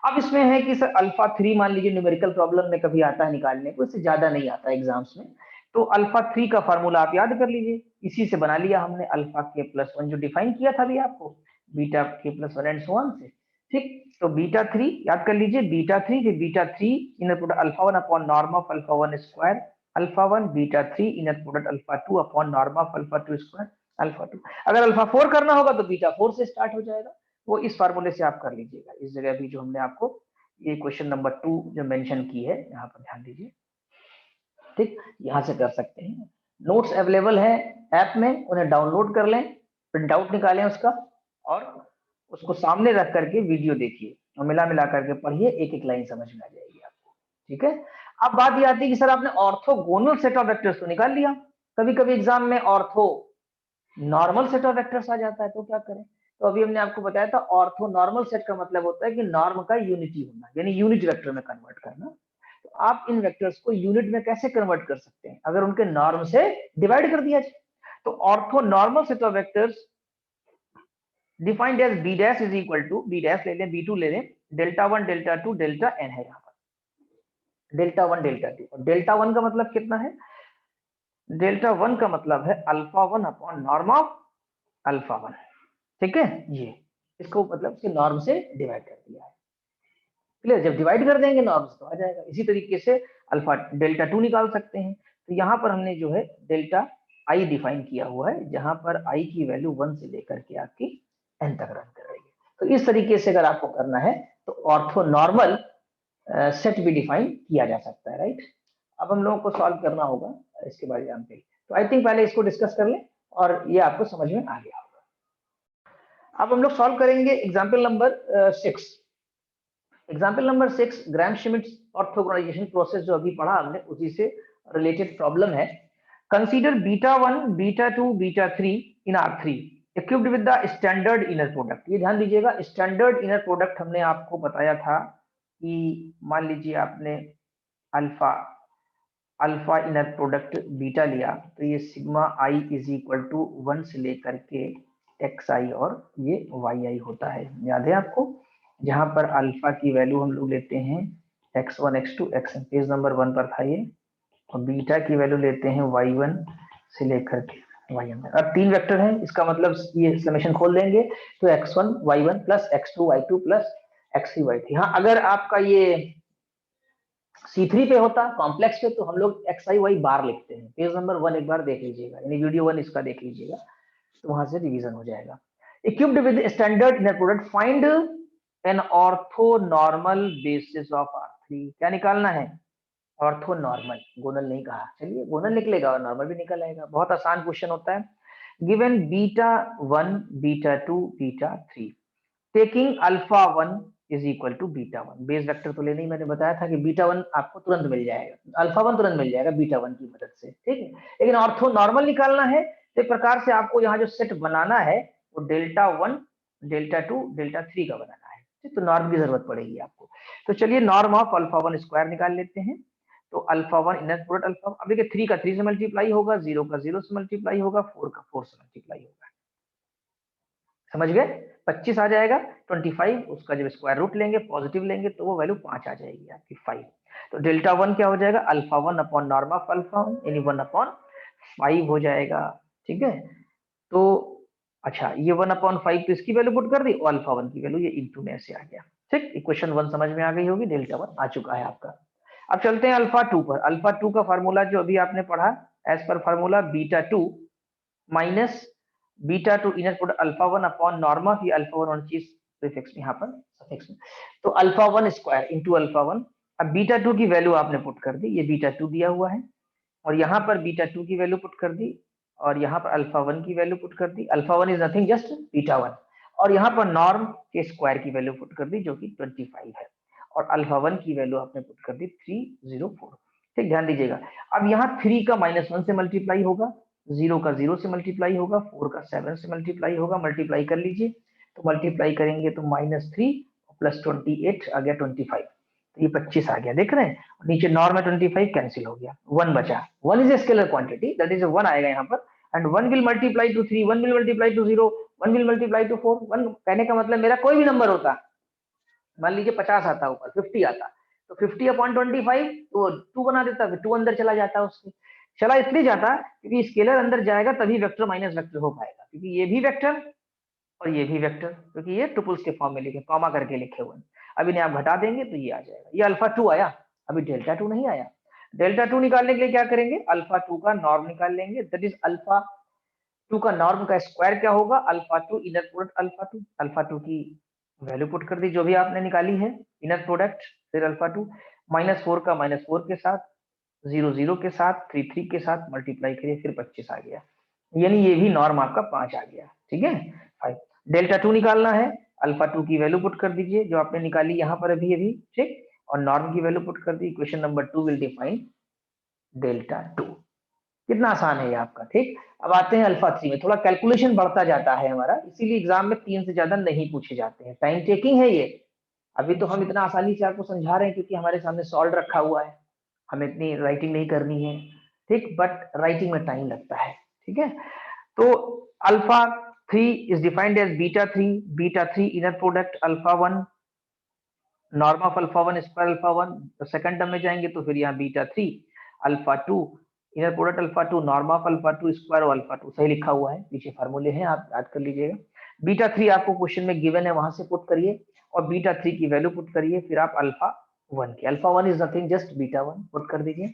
अब इसमें है कि सर अल्फा 3 मान लीजिए न्यूमेरिकल प्रॉब्लम में कभी आता है निकालने को, इससे ज्यादा नहीं आता एग्जाम्स में, तो अल्फा 3 का फार्मूला आप याद कर लीजिए, इसी से बना लिया हमने, अल्फा के प्लस 1 जो डिफाइन किया था अभी आपको, beta K plus 1 and so on से, ठीक। तो बीटा 3 याद कर लीजिए, बीटा 3 फिर beta 3 inner product alpha 1 upon norm of alpha 1 square alpha 1, beta 3 inner product alpha 2 upon norm of alpha 2 square alpha 2। अगर अल्फा 4 करना होगा तो बीटा 4 से स्टार्ट हो जाएगा, वो इस फार्मूले से आप कर लीजिएगा। इस जगह भी जो हमने आपको ये क्वेश्चन नंबर 2 जो मेंशन की है यहाँ पर ध्यान दीजिए, ठीक, यहाँ से कर सकते हैं। नोट्स अवेलेबल है ऐप में, उन्हें डाउनलोड कर लें, प्रिंट आउट निकालें उसका और उसको सामने रख करके वीडियो देखिए और मिला करके पढ़िए, एक एक लाइन समझ में आ जाएगी आपको, ठीक है। अब बात ये आती है कि सर आपने ऑर्थोगोनल सेट ऑफ वेक्टर्स तो निकाल लिया, कभी कभी एग्जाम में orthonormal set of vectors आ जाता है, तो क्या करें। तो अभी हमने आपको बताया था ऑर्थो नॉर्मल सेट का मतलब होता है कि नॉर्म का यूनिटी होना, यानी यूनिट वेक्टर में कन्वर्ट करना। तो आप इन वेक्टर्स को यूनिट में कैसे कन्वर्ट कर सकते हैं, अगर उनके नॉर्म से डिवाइड कर दिया जाए। तो orthonormal set of vectors defined as b dash is equal to, b dash ले लें, b2 ले लें, डेल्टा 1 डेल्टा 2 डेल्टा n है यहाँ पर, डेल्टा 1 डेल्टा 2, और डेल्टा 1 का मतलब कितना है, डेल्टा 1 का मतलब है alpha 1 upon norm of alpha 1, ठीक है। ये इसको मतलब इसके नॉर्म से डिवाइड कर दिया है, क्लियर। जब डिवाइड कर देंगे नॉर्म से तो आ जाएगा। इसी तरीके से अल्फा डेल्टा 2 निकाल सकते हैं। तो यहाँ पर हमने जो है डेल्टा आई डिफाइन किया हुआ है, जहां पर आई की वैल्यू 1 से लेकर के आपकी n तक रन कर रही है। तो इस तरीके से अगर आपको करना है तो ऑर्थो नॉर्मल सेट भी डिफाइन किया जा सकता है, राइट। अब हम लोगों को सॉल्व करना होगा इसके बारे में जानते हैं, तो आई थिंक पहले इसको डिस्कस कर लें और ये आपको समझ में आ गया होगा। अब हम लोग सॉल्व करेंगे example number 6। Example number 6 Gram Schmidt ऑर्थोगोनलाइजेशन process जो अभी पढ़ा हमने उसी से रिलेटेड प्रॉब्लम है। Consider beta 1 beta 2 beta 3 in R3 equipped with the standard inner product. ये ध्यान दीजिएगा, स्टैंडर्ड इनर प्रोडक्ट हमने आपको बताया था कि मान लीजिए आपने अल्फा इनर प्रोडक्ट बीटा लिया, तो ये sigma I is equal to 1 से लेकर के एक्स आई और ये वाई आई होता है, याद है आपको। जहां पर अल्फा की वैल्यू हम लोग लेते हैं x1 x2 xn, page number 1 पर था ये, और बीटा की वैल्यू लेते हैं y1 से लेकर के yn। अब 3 वेक्टर हैं, इसका मतलब ये समेशन खोल देंगे तो x1 y1 plus x2 y2 plus x3 y3। हाँ, अगर आपका ये C3 पे होता कॉम्प्लेक्स पे तो हम लोग xi y बार लिखते हैं। पेज नंबर 1 एक बार देख लीजिएगा, यानी वीडियो 1 इसका देख लीजिएगा, तो वहां से रिवीजन हो जाएगा। Equipped with standard inner product find N orthonormal basis of R3। क्या निकालना है, ऑर्थो नॉर्मल, गोनल नहीं कहा, चलिए गोनल निकलेगा और नॉर्मल भी निकल आएगा। बहुत आसान क्वेश्चन होता है। Given beta 1 beta 2 beta 3 taking alpha 1 is equal to beta 1। Base vector तो लेने ही मैंने बताया था कि बीटा 1 आपको तुरंत मिल जाएगा, अल्फा 1 तुरंत मिल जाएगा बीटा 1 की मदद से, ठीक है। लेकिन ऑर्थो नॉर्मल निकालना है तो एक प्रकार से आपको यहाँ जो सेट बनाना है वो डेल्टा 1 डेल्टा 2 डेल्टा 3 का बनाना है, ठीक। तो नॉर्म की जरूरत पड़ेगी आपको। तो चलिए नॉर्म ऑफ अल्फा 1 स्क्वायर निकाल लेते हैं। तो अल्फा 1 इनर प्रोडक्ट अल्फा, अब देखिए 3 का 3 से मल्टीप्लाई होगा, 0 का 0 से मल्टीप्लाई होगा, 4 का 4 से मल्टीप्लाई होगा, समझ गए। 25 आ जाएगा, 25 उसका जब स्क्वायर रूट लेंगे पॉजिटिव लेंगे तो वो वैल्यू 5 आ जाएगी आपकी 5। तो डेल्टा 1 क्या हो जाएगा, alpha 1 upon norm of alpha 1 यानी 1 अपॉन 5 हो जाएगा, ठीक है। तो अच्छा, ये 1 अपॉन 5 तो इसकी वैल्यू पुट कर दी और अल्फा 1 की वैल्यू ये इनटू में से आ गया, ठीक। इक्वेशन 1 समझ में आ गई होगी, डेल्टा 1 आ चुका है आपका। अब चलते हैं अल्फा 2 पर। अल्फा 2 का फार्मूला जो अभी आपने पढ़ा, एज पर formula beta 2 minus beta 2 inner product alpha 1 upon norm of, ये अल्फा 1 और चीज प्रीफिक्स यहाँ पर सफिक्स में, तो अल्फा 1 स्क्वायर इनटू अल्फा 1। अब बीटा 2 की वैल्यू आपने पुट कर दी, ये बीटा 2 दिया हुआ है, और यहाँ पर बीटा 2 की वैल्यू पुट कर दी, और यहाँ पर अल्फा 1 की वैल्यू पुट कर दी। Alpha 1 is nothing just beta 1, और यहाँ पर नॉर्म के स्क्वायर की वैल्यू पुट कर दी जो कि 25 है, और अल्फा 1 की वैल्यू आपने पुट कर दी 304, ठीक। ध्यान दीजिएगा, अब यहाँ 3 का -1 से मल्टीप्लाई होगा, 0 का 0 से मल्टीप्लाई होगा, 4 का 7 से मल्टीप्लाई होगा, मल्टीप्लाई कर लीजिए। तो मल्टीप्लाई करेंगे तो -3 प्लस 28 आ गया 25, तो ये 25 आ गया, देख रहे हैं। नीचे नॉर्म में 25 कैंसिल हो गया, 1 बचा। 1 is a scalar quantity, that is 1 आएगा यहाँ पर, and 1 will multiply two 3, 1 will multiply two 0, 1 will multiply two 4। 1 कहने का मतलब मेरा कोई भी नंबर होता, मान लीजिए 50 आता ऊपर, 50 आता, तो 50 अपॉन 25 तो 2 बना देता, फिर 2 अंदर चला जाता, उसके चला इसलिए जाता क्योंकि स्केलर अंदर जाएगा तभी वेक्टर माइनस वेक्टर हो पाएगा, क्योंकि ये भी वेक्टर और ये भी वेक्टर, क्योंकि ये टुपल्स के फॉर्म में लिखे, कॉमा करके लिखे हुए हैं। अब इन्हें आप घटा देंगे तो ये आ जाएगा। ये अल्फा 2 आया, अभी डेल्टा 2 नहीं आया। डेल्टा 2 निकालने के लिए क्या करेंगे, अल्फा 2 का नॉर्म निकाल लेंगे, दैट इज अल्फा 2 का नॉर्म का स्क्वायर क्या होगा, alpha 2 inner product alpha 2। Alpha 2 की वैल्यू पुट कर दी जो भी आपने निकाली है, इनर प्रोडक्ट, फिर अल्फा 2 -4 का -4 के साथ, 0 0 के साथ, 3 3 के साथ मल्टीप्लाई करिए, फिर 25 आ गया, यानी ये भी नॉर्म आपका 5 आ गया, ठीक है। 5 डेल्टा 2 निकालना है, अल्फा 2 की वैल्यू पुट कर दीजिए जो आपने निकाली यहाँ पर अभी अभी, ठीक, और नॉर्म की वैल्यू पुट कर दी। Equation number 2 will define delta 2। कितना आसान है ये आपका, ठीक। अब आते हैं अल्फा 3 में, थोड़ा कैलकुलेशन बढ़ता जाता है हमारा, इसीलिए एग्जाम में 3 से ज्यादा नहीं पूछे जाते हैं, टाइम टेकिंग है ये। अभी तो हम इतना आसानी से आपको समझा रहे हैं क्योंकि हमारे सामने सॉल्व रखा हुआ है, हमें इतनी राइटिंग नहीं करनी है, ठीक, बट राइटिंग में टाइम लगता है, ठीक है। तो alpha 3 is defined as beta 3 inner product alpha 1, norm of alpha 1 square alpha 1, तो सेकंड टर्म में जाएंगे तो फिर यहाँ beta 3 alpha 2 inner product alpha 2 norm of alpha 2 square और अल्फा 2, सही लिखा हुआ है, पीछे फार्मूले हैं आप याद कर लीजिएगा। बीटा 3 आपको क्वेश्चन में गिवन है, वहां से पुट करिए और बीटा 3 की वैल्यू पुट करिए, फिर आप अल्फा 1 की, alpha 1 is nothing just beta 1 put कर दीजिए,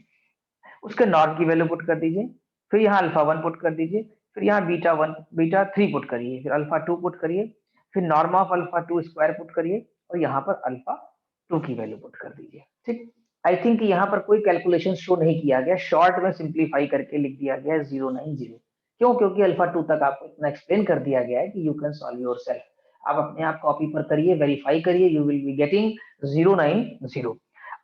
उसके नॉर्म की वैल्यू पुट कर दीजिए, फिर यहाँ अल्फा 1 पुट कर दीजिए, फिर यहाँ बीटा 3 पुट करिए, फिर अल्फा 2 पुट करिए, फिर norm of alpha 2 square put करिए और यहाँ पर अल्फा 2 की वैल्यू पुट कर दीजिए, ठीक। आई थिंक यहाँ पर कोई कैलकुलेशन शो नहीं किया गया, शॉर्ट में सिंप्लीफाई करके लिख दिया गया है 090। क्यों, क्योंकि अल्फा 2 तक आपको इतना एक्सप्लेन कर दिया गया है कि यू कैन सॉल्व योरसेल्फ, आप अपने आप कॉपी पर करिए, वेरीफाई करिए, यू विल बी गेटिंग 090।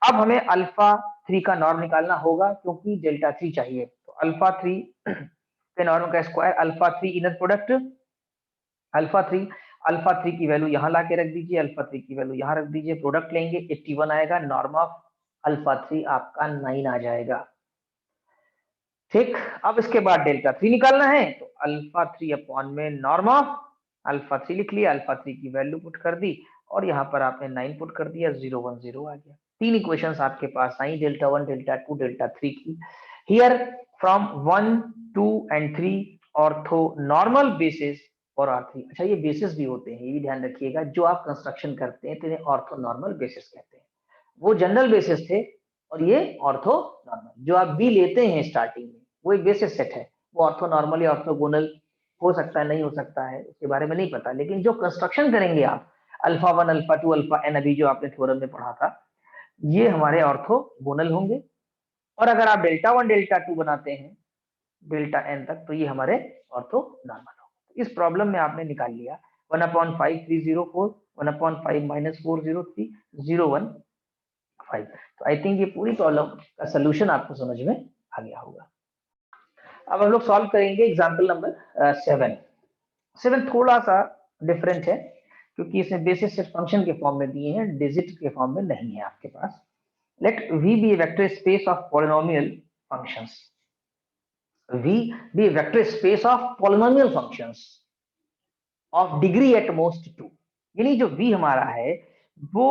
अब हमें अल्फा 3 का नॉर्म निकालना होगा क्योंकि डेल्टा 3 चाहिए, तो अल्फा 3 के नॉर्म का square, alpha 3 inner product alpha 3 की वैल्यू यहाँ ला के रख दीजिए, अल्फा 3 की वैल्यू यहाँ रख दीजिए, प्रोडक्ट लेंगे 81 आएगा, नॉर्म ऑफ अल्फा 3 आपका 9 आ जाएगा, ठीक। अब इसके बाद डेल्टा 3 निकालना है, तो अल्फा 3 अपॉन में नॉर्म ऑफ अल्फा 3 लिख लिया, अल्फा 3 की वैल्यू पुट कर दी और यहाँ पर आपने 9 पुट कर दिया, 010 आ गया। 3 इक्वेशंस आपके पास आई, डेल्टा 1 डेल्टा 2 डेल्टा 3 की। Here from 1 2 and 3 ortho normal basis और R3, अच्छा ये बेसिस भी होते हैं, ये भी ध्यान रखिएगा, जो आप कंस्ट्रक्शन करते हैं तो इन्हें ऑर्थो नॉर्मल बेसिस कहते हैं। वो जनरल बेसिस थे और ये ऑर्थो नॉर्मल, जो आप बी लेते हैं स्टार्टिंग में वो एक बेसिस सेट है, वो ऑर्थो नॉर्मल या ऑर्थोगोनल हो सकता है, नहीं हो सकता है, उसके बारे में नहीं पता, लेकिन जो कंस्ट्रक्शन करेंगे आप अल्फा 1 अल्फा 2 अल्फा n, अभी जो आपने थ्योरम में पढ़ा था, ये हमारे ऑर्थोगोनल होंगे। और अगर आप डेल्टा 1 डेल्टा 2 बनाते हैं डेल्टा n तक, तो ये हमारे ऑर्थो नॉर्मल होंगे। इस प्रॉब्लम में आपने निकाल लिया 1/5 304, 1/5 -403 015। तो आई थिंक ये पूरी प्रॉब्लम का सोल्यूशन आपको समझ में आ गया होगा। अब हम लोग सॉल्व करेंगे एग्जांपल नंबर 7 थोड़ा सा डिफरेंट है क्योंकि इसमें बेसिस सिर्फ फंक्शन के फॉर्म में दिए हैं, डिजिट के फॉर्म में नहीं है आपके पास। Let V be a vector space of polynomial functions. V be a vector space of polynomial functions of degree at most 2। यानी जो V हमारा है वो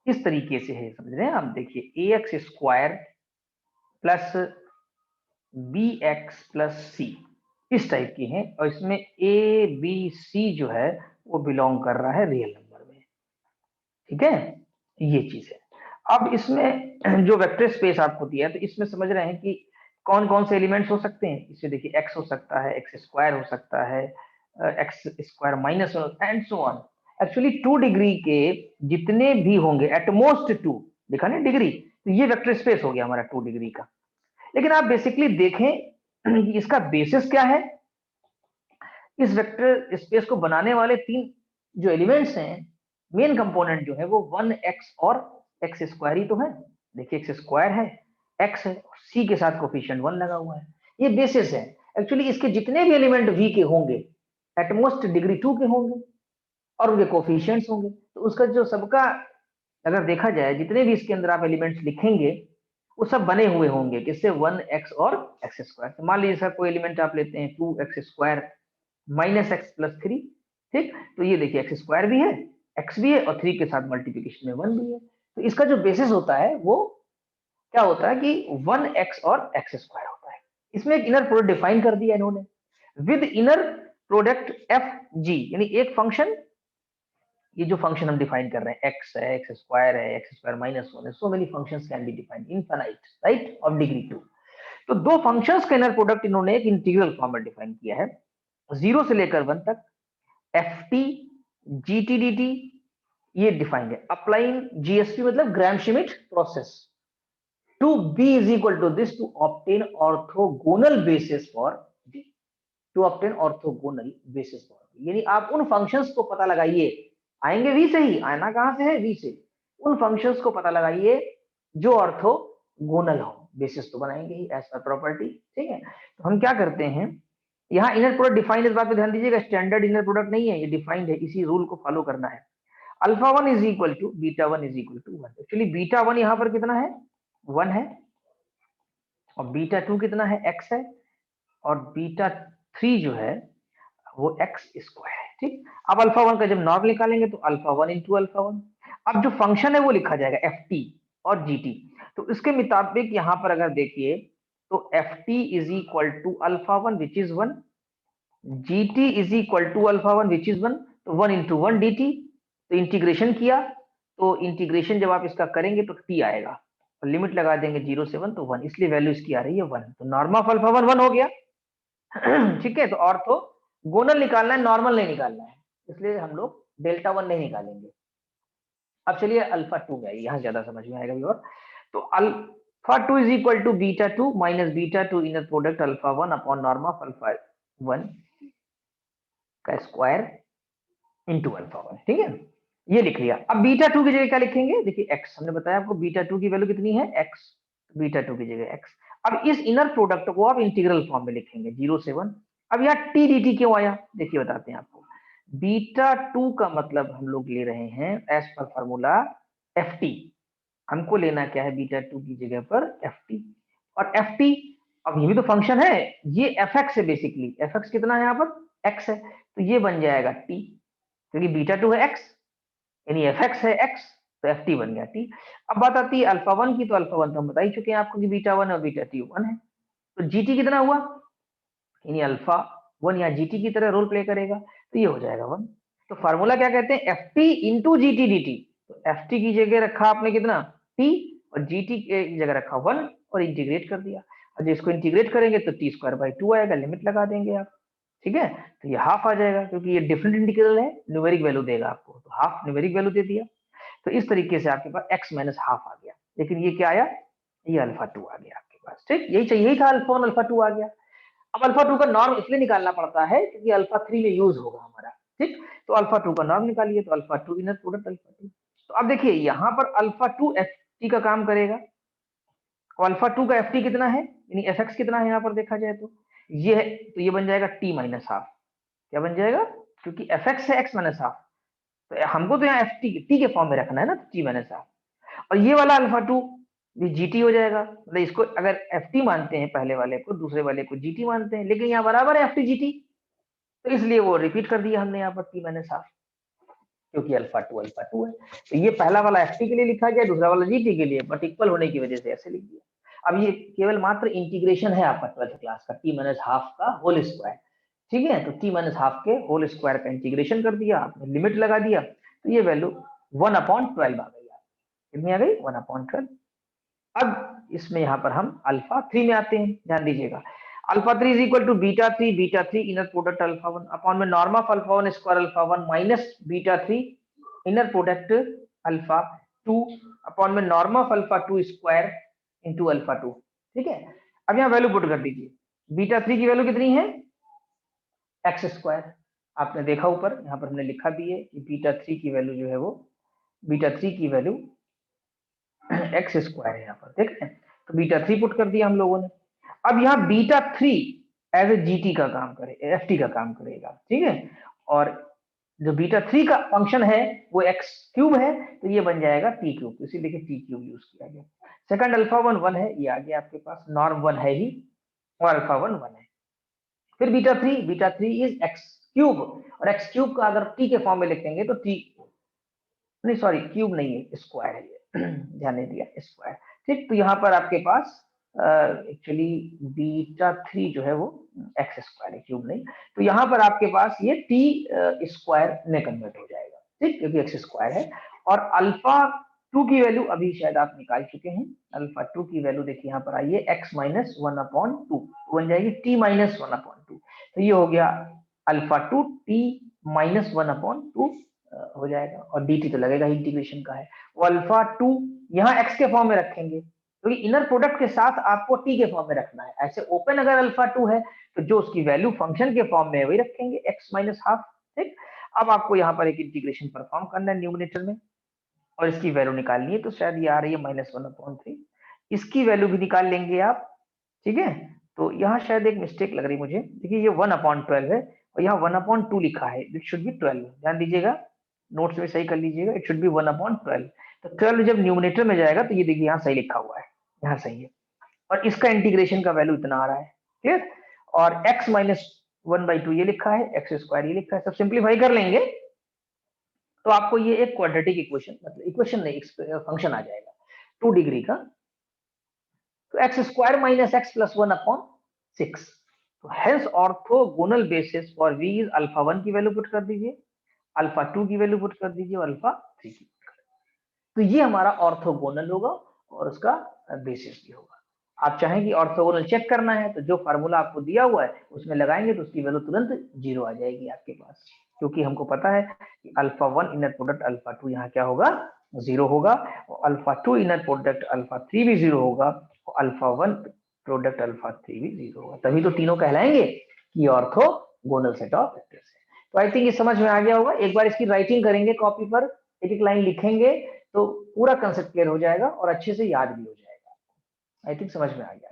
इस तरीके से है, समझ रहे हैं आप, देखिए ax square plus bx plus c इस टाइप की है, और इसमें a b c जो है वो बिलोंग कर रहा है रियल नंबर में, ठीक है, ये चीज है। अब इसमें जो वेक्टर स्पेस आपको दिया है, तो इसमें समझ रहे हैं कि कौन कौन से एलिमेंट्स हो सकते हैं, इससे देखिए x हो सकता है, x स्क्वायर हो सकता है, x square minus and so on. Actually 2 degree के जितने भी होंगे, एटमोस्ट 2 देखा ना डिग्री, तो ये वेक्टर स्पेस हो गया हमारा 2 डिग्री का। लेकिन आप बेसिकली देखें इसका बेसिस क्या है, इस वेक्टर स्पेस को बनाने वाले 3 जो एलिमेंट्स हैं, मेन कंपोनेंट जो है वो 1x और x स्क्वायर ही तो है। देखिए x स्क्वायर है, x है, c के साथ कोफिशिएंट 1 लगा हुआ है, ये बेसिस है। एक्चुअली इसके जितने भी एलिमेंट v के होंगे एटमोस्ट डिग्री 2 के होंगे और उनके कोफिशिएंट्स होंगे, तो उसका जो सबका अगर देखा जाए जितने भी इसके अंदर आप एलिमेंट्स लिखेंगे वो सब बने हुए होंगे किससे 1x और एक्स स्क्वायर। तो मान लीजिए सर कोई एलिमेंट आप लेते हैं 2x square minus x plus 3, ठीक, तो ये देखिए एक्स स्क्वायर भी है, एक्स भी है और 3 के साथ मल्टीप्लीकेशन में 1 भी है। तो इसका जो बेसिस होता है वो क्या होता है कि 1x और एक्स स्क्वायर होता है। इसमें एक इनर प्रोडक्ट डिफाइन कर दिया इन्होंने with inner product F G, यानी एक फंक्शन, ये जो फंक्शन हम डिफाइन कर रहे हैं एक्स है, एक्स स्क्वायर है, एक्स स्क्वायर माइनस 1 है, so many functions can be defined infinite, right, of degree 2। तो दो फंक्शंस का इनर प्रोडक्ट इन्होंने एक इंटीग्रल फॉर्म में डिफाइन किया है 0 से लेकर 1 तक, F T G T D T, ये डिफाइंड है अप्लाइंग जीएसपी मतलब Gram Schmidt process to be is equal to this to obtain orthogonal basis for D, to obtain orthogonal basis for D, यानी आप उन फंक्शंस को पता लगाइए, आएंगे वी से ही, आना कहां से है वी से, उन फंक्शंस को पता लगाइए जो ऑर्थोगोनल हो, बेसिस तो बनाएंगे ही एज पर प्रॉपर्टी, ठीक है। तो हम क्या करते हैं यहाँ इनर प्रोडक्ट डिफाइंड, इस बात पे ध्यान दीजिएगा, स्टैंडर्ड इनर प्रोडक्ट नहीं है, ये डिफाइंड है, इसी रूल को फॉलो करना है। Alpha 1 is equal to beta 1 is equal to 1, actually beta 1 यहाँ पर कितना है 1 है, और बीटा 2 कितना है x है, और बीटा 3 जो है वो एक्स स्क्वायर है, ठीक। अब अल्फा 1 का जब नॉर्म निकालेंगे तो अल्फा 1 इंटू अल्फा 1, अब जो फंक्शन है वो लिखा जाएगा एफ टी और जी टी, तो इसके मुताबिक यहाँ पर अगर देखिए तो F T is equal to alpha 1 which is 1, G T is equal to alpha 1 which is 1, तो 1 इंटू 1 डी टी, तो इंटीग्रेशन किया, तो इंटीग्रेशन जब आप इसका करेंगे तो टी आएगा, और लिमिट लगा देंगे 0 से 1 तो 1, इसलिए वैल्यू इसकी आ रही है 1, तो नॉर्म ऑफ अल्फा 1 1 हो गया ठीक है। तो ऑर्थोगोनल निकालना है, नॉर्मल नहीं निकालना है, इसलिए हम लोग डेल्टा 1 नहीं निकालेंगे। अब चलिए अल्फा 2 में, यहां ज्यादा समझ में आएगा भी, और तो alpha 2 is equal to beta 2 minus beta 2 inner product alpha 1 upon norm of alpha 1 का स्क्वायर इंटू अल्फा 1, ठीक है, ये लिख लिया। अब बीटा 2 की जगह क्या लिखेंगे, देखिए एक्स, हमने बताया आपको बीटा 2 की वैल्यू कितनी है एक्स, बीटा 2 की जगह एक्स। अब इस इनर प्रोडक्ट को आप इंटीग्रल फॉर्म में लिखेंगे 0 से 1। अब यहाँ टी डी टी क्यों आया, देखिए बताते हैं आपको। बीटा 2 का मतलब हम लोग ले रहे हैं as per formula F T, हमको लेना क्या है बीटा 2 की जगह पर एफ टी, और एफ टी अब ये भी तो फंक्शन है, ये एफ एक्स है बेसिकली, एफ एक्स कितना है यहाँ पर एक्स है, तो ये बन जाएगा टी, क्योंकि बीटा 2 है एक्स यानी एफ एक्स है एक्स, तो एफ टी बन गया टी। अब बात आती है अल्फा 1 की, तो अल्फा 1 तो हम बता ही चुके हैं आपको कि बीटा 1 और बीटा 1 है, तो जीटी कितना हुआ, यानी अल्फा 1 या जीटी की तरह रोल प्ले करेगा, तो ये हो जाएगा 1। तो फार्मूला क्या कहते हैं एफ टी इंटू जी टी डी टी, तो एफ टी की जगह रखा आपने कितना टी, और जी टी की जगह रखा 1 और इंटीग्रेट कर दिया, और जिसको इंटीग्रेट करेंगे तो टी स्क्वायर बाई 2 आएगा, लिमिट लगा देंगे आप, ठीक है, तो ये हाफ आ जाएगा, क्योंकि ये डिफरेंट इंटीग्रल है, न्यूमेरिक वैल्यू देगा आपको, तो हाफ न्यूमेरिक वैल्यू दे दिया, तो इस तरीके से आपके पास x माइनस हाफ आ गया, लेकिन ये क्या आया, ये अल्फा 2 आ गया आपके पास, ठीक, यही चाहिए, यही था अल्फा 1 अल्फा 2 आ गया। अब अल्फा 2 का नॉर्म इसलिए निकालना पड़ता है क्योंकि अल्फा 3 में यूज होगा हमारा, ठीक, तो अल्फा 2 का नॉर्म निकालिए, तो अल्फा 2 इनर प्रोडक्ट अल्फा 2, तो अब देखिए यहाँ पर अल्फा 2 एफ टी का काम करेगा, और अल्फा 2 का एफ टी कितना है, यानी एफ एक्स कितना है यहाँ पर देखा जाए तो ये है, तो ये बन जाएगा टी माइनस हाफ, क्या बन जाएगा, क्योंकि एफ एक्स है एक्स माइनस हाफ, तो हमको तो यहाँ एफ टी के फॉर्म में रखना है ना, टी माइनस हाफ, और ये वाला अल्फा 2 भी जीटी हो जाएगा, मतलब इसको अगर एफ टी मानते हैं पहले वाले को, दूसरे वाले को जीटी मानते हैं, लेकिन यहाँ बराबर है एफ टी जीटी, तो इसलिए वो रिपीट कर दिया हमने यहाँ पर टी माइनस हाफ, क्योंकि अल्फा 2 है, तो ये पहला वाला एफ टी के लिए लिखा गया, दूसरा वाला जीटी के लिए, बट इक्वल होने की वजह से ऐसे लिख दिया। अब ये केवल मात्र इंटीग्रेशन है आपका 12th क्लास का, टी माइनस हाफ का होल स्क्वायर, ठीक है, तो टी माइनस हाफ के होल स्क्वायर का इंटीग्रेशन कर दिया आपने, लिमिट लगा दिया, तो ये वैल्यू 1/12 आ गई, कितनी आ गई 1/12। अब इसमें यहाँ पर हम अल्फा 3 में आते हैं, ध्यान दीजिएगा, alpha 3 is equal to beta 3 inner product alpha 1 upon में norm of alpha 1 square alpha 1 minus beta 3 inner product alpha 2 upon में norm of alpha 2 square into alpha 2, ठीक है। अब यहाँ वैल्यू पुट कर दीजिए, बीटा 3 की वैल्यू कितनी है एक्स स्क्वायर, आपने देखा ऊपर यहाँ पर हमने लिखा भी है कि बीटा 3 की वैल्यू जो है वो, बीटा 3 की वैल्यू एक्स स्क्वायर है यहाँ पर, ठीक है, तो बीटा 3 पुट कर दिया हम लोगों ने। अब यहाँ बीटा 3 एज ए जीटी का काम करे, एफटी का काम करेगा, ठीक है। और जो बीटा 3 का फंक्शन है वो एक्स क्यूब है, तो ये बन जाएगा टी क्यूब, इसीलिए टी क्यूब यूज किया गया। सेकंड अल्फा 1 1 है, ये आ गया आपके पास, नॉर्म 1 है ही और अल्फा 1 1 है। फिर बीटा 3 इज एक्स क्यूब, और एक्स क्यूब का अगर टी के फॉर्म में लिखेंगे तो टी, नहीं सॉरी क्यूब नहीं है, स्क्वायर है ये ध्यान नहीं दिया, स्क्वायर, ठीक। तो यहाँ पर आपके पास एक्चुअली बीटा 3 जो है वो एक्स स्क्वायर है, क्यूब नहीं। तो यहाँ पर आपके पास ये टी स्क्वायर में कन्वर्ट हो जाएगा, ठीक, क्योंकि एक्स स्क्वायर है। और अल्फा 2 की वैल्यू अभी शायद आप निकाल चुके हैं, अल्फा 2 की वैल्यू देखिए यहाँ पर आइए, एक्स माइनस 1/2 बन जाएगी टी माइनस 1/2, तो ये हो गया अल्फा 2 टी माइनस 1/2 हो जाएगा, और dt तो लगेगा, इंटीग्रेशन का है। वो अल्फा 2 यहाँ x के फॉर्म में रखेंगे, क्योंकि इनर प्रोडक्ट के साथ आपको t के फॉर्म में रखना है। ऐसे ओपन अगर अल्फा 2 है तो जो उसकी वैल्यू फंक्शन के फॉर्म में है वही रखेंगे, x माइनस हाफ, ठीक। अब आपको यहाँ पर एक इंटीग्रेशन परफॉर्म करना है न्यूमरेटर में, और इसकी वैल्यू निकालनी है, तो शायद ये आ रही है -1/3, इसकी वैल्यू भी निकाल लेंगे आप, ठीक है। तो यहाँ शायद एक मिस्टेक लग रही मुझे, देखिए ये 1/12 है और यहाँ 1/2 लिखा है, इट शुड बी 12, ध्यान दीजिएगा, नोट्स में सही कर लीजिएगा, इट शुड बी 1/12। तो 12 जब न्यूमरेटर में जाएगा तो ये देखिए यहाँ सही लिखा हुआ है, यहाँ सही है, और इसका इंटीग्रेशन का वैल्यू इतना आ रहा है, क्लियर। और x माइनस 1/2 ये लिखा है, एक्स स्क्वायर ये लिखा है, सब सिंप्लीफाई कर लेंगे तो आपको ये एक क्वाड्रेटिक इक्वेशन, मतलब इक्वेशन नहीं, फंक्शन आ जाएगा 2 डिग्री का। तो x square minus x plus 1/6, तो hence orthogonal basis for v is alpha 1 की वैल्यू पुट कर दीजिए, अल्फा 2 की वैल्यू पुट कर दीजिए, और अल्फा 3 की, तो ये हमारा ऑर्थोगोनल होगा और उसका बेसिस भी होगा। आप चाहें कि ऑर्थोगोनल चेक करना है तो जो फार्मूला आपको दिया हुआ है उसमें लगाएंगे तो उसकी वैल्यू तुरंत 0 आ जाएगी आपके पास, क्योंकि हमको पता है कि अल्फा 1 इनर प्रोडक्ट अल्फा 2 यहाँ क्या होगा, 0 होगा, और अल्फा 2 इनर प्रोडक्ट अल्फा 3 भी 0 होगा, और अल्फा 1 प्रोडक्ट अल्फा 3 भी 0 होगा, तभी तो तीनों कहलाएंगे कि ऑर्थोगोनल सेट ऑफ वेक्टर्स है। तो आई थिंक ये समझ में आ गया होगा। एक बार इसकी राइटिंग करेंगे कॉपी पर, एक एक लाइन लिखेंगे तो पूरा कंसेप्ट क्लियर हो जाएगा और अच्छे से याद भी हो जाएगा। आई थिंक समझ में आ गया।